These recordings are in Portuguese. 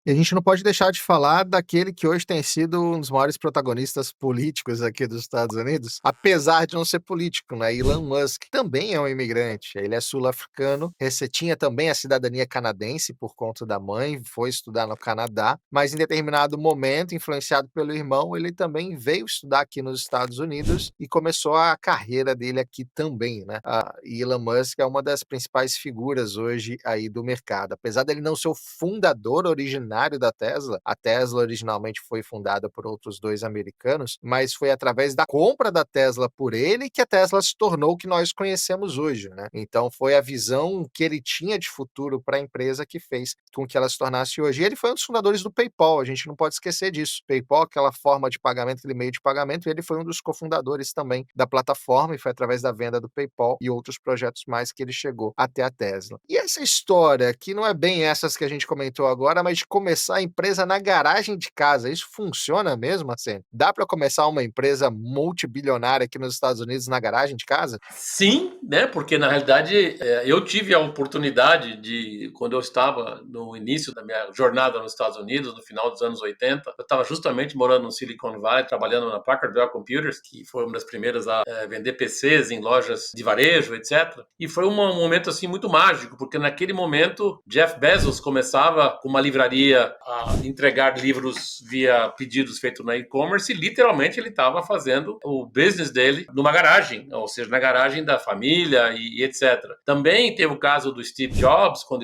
E a gente não pode deixar de falar daquele que hoje tem sido um dos maiores protagonistas políticos aqui dos Estados Unidos, apesar de não ser político, né? Elon Musk também é um imigrante. Ele é sul-africano, tinha também a cidadania canadense por conta da mãe, foi estudar no Canadá, mas em determinado momento, influenciado pelo irmão, ele também veio estudar aqui nos Estados Unidos e começou a carreira dele aqui também, né? A Elon Musk é uma das principais figuras hoje aí do mercado. Apesar dele não ser o fundador original da Tesla. A Tesla originalmente foi fundada por outros dois americanos, mas foi através da compra da Tesla por ele que a Tesla se tornou o que nós conhecemos hoje, né? Então foi a visão que ele tinha de futuro para a empresa que fez com que ela se tornasse hoje. E ele foi um dos fundadores do PayPal, a gente não pode esquecer disso. PayPal, aquela forma de pagamento, aquele meio de pagamento, ele foi um dos cofundadores também da plataforma e foi através da venda do PayPal e outros projetos mais que ele chegou até a Tesla. E essa história, que não é bem essas que a gente comentou agora, mas de começar a empresa na garagem de casa. Isso funciona mesmo, assim? Dá para começar uma empresa multibilionária aqui nos Estados Unidos na garagem de casa? Sim, né? Porque na realidade eu tive a oportunidade de, quando eu estava no início da minha jornada nos Estados Unidos, no final dos anos 80, eu estava justamente morando no Silicon Valley, trabalhando na Packard Bell Computers, que foi uma das primeiras a vender PCs em lojas de varejo, etc. E foi um momento assim muito mágico, porque naquele momento Jeff Bezos começava com uma livraria a entregar livros via pedidos feitos na e-commerce e literalmente ele estava fazendo o business dele numa garagem, ou seja, na garagem da família e etc. Também teve o caso do Steve Jobs, quando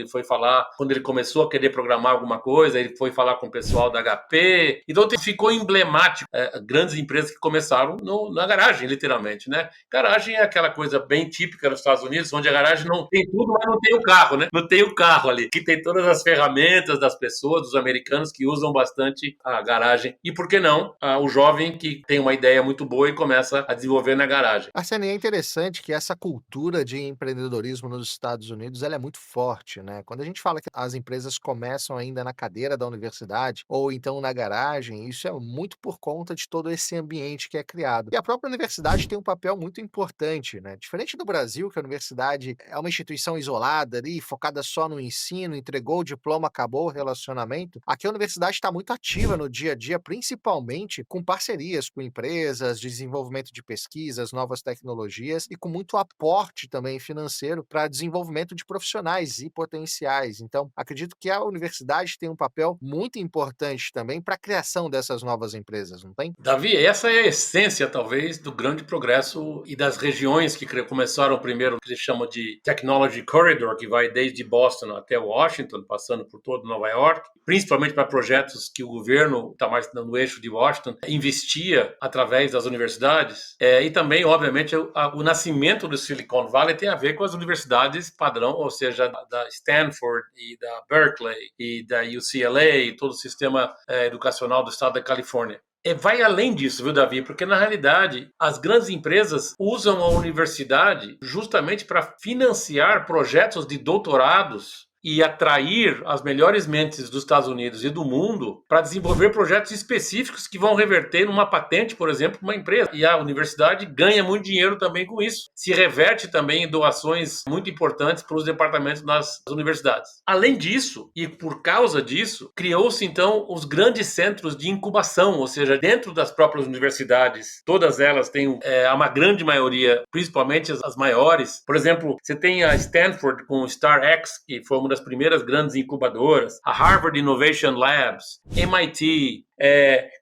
ele começou a querer programar alguma coisa, ele foi falar com o pessoal da HP, então ficou emblemático, grandes empresas que começaram na garagem, literalmente, né? Garagem é aquela coisa bem típica nos Estados Unidos, onde a garagem não tem tudo, mas não tem o carro, né? Não tem o carro ali, que tem todas as ferramentas das pessoas, dos americanos que usam bastante a garagem. E por que não o jovem que tem uma ideia muito boa e começa a desenvolver na garagem? Arsene, é interessante que essa cultura de empreendedorismo nos Estados Unidos ela é muito forte, né? Quando a gente fala que as empresas começam ainda na cadeira da universidade ou então na garagem, isso é muito por conta de todo esse ambiente que é criado. E a própria universidade tem um papel muito importante, né? Diferente do Brasil, que a universidade é uma instituição isolada ali, focada só no ensino, entregou o diploma, acabou o relacionamento. Aqui a universidade está muito ativa no dia a dia, principalmente com parcerias com empresas, desenvolvimento de pesquisas, novas tecnologias e com muito aporte também financeiro para desenvolvimento de profissionais e potenciais. Então, acredito que a universidade tem um papel muito importante também para a criação dessas novas empresas, não tem? Davi, essa é a essência, talvez, do grande progresso e das regiões que começaram primeiro, que eles chamam de Technology Corridor, que vai desde Boston até Washington, passando por todo Nova York, principalmente para projetos que o governo, está mais no eixo de Washington, investia através das universidades. E também, obviamente, o nascimento do Silicon Valley tem a ver com as universidades padrão, ou seja, da Stanford e da Berkeley e da UCLA, todo o sistema educacional do estado da Califórnia. Vai além disso, viu, Davi? Porque, na realidade, as grandes empresas usam a universidade justamente para financiar projetos de doutorados e atrair as melhores mentes dos Estados Unidos e do mundo para desenvolver projetos específicos que vão reverter numa patente, por exemplo, para uma empresa. E a universidade ganha muito dinheiro também com isso. Se reverte também em doações muito importantes para os departamentos das universidades. Além disso, e por causa disso, criou-se então os grandes centros de incubação, ou seja, dentro das próprias universidades, todas elas têm uma grande maioria, principalmente as maiores. Por exemplo, você tem a Stanford com o StarX, que foi uma das primeiras grandes incubadoras, a Harvard Innovation Labs, MIT,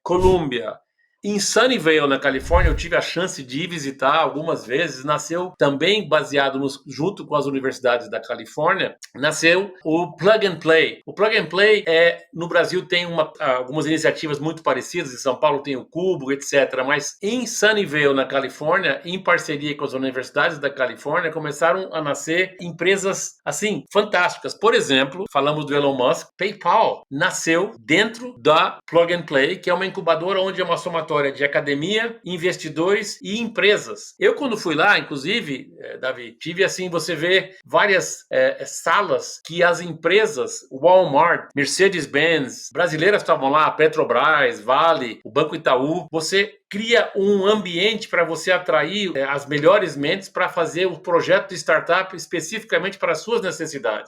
Columbia. Em Sunnyvale, na Califórnia, eu tive a chance de ir visitar algumas vezes. Nasceu também baseado junto com as universidades da Califórnia, nasceu o Plug and Play. O Plug and Play no Brasil tem algumas iniciativas muito parecidas. Em São Paulo tem o Cubo, etc. Mas em Sunnyvale, na Califórnia, em parceria com as universidades da Califórnia, começaram a nascer empresas assim fantásticas. Por exemplo, falamos do Elon Musk. PayPal nasceu dentro da Plug and Play, que é uma incubadora onde é uma somatória de academia, investidores e empresas. Eu, quando fui lá, inclusive, Davi, tive assim, você vê várias salas que as empresas, Walmart, Mercedes-Benz, brasileiras estavam lá, Petrobras, Vale, o Banco Itaú, você cria um ambiente para você atrair as melhores mentes para fazer um projeto de startup especificamente para as suas necessidades.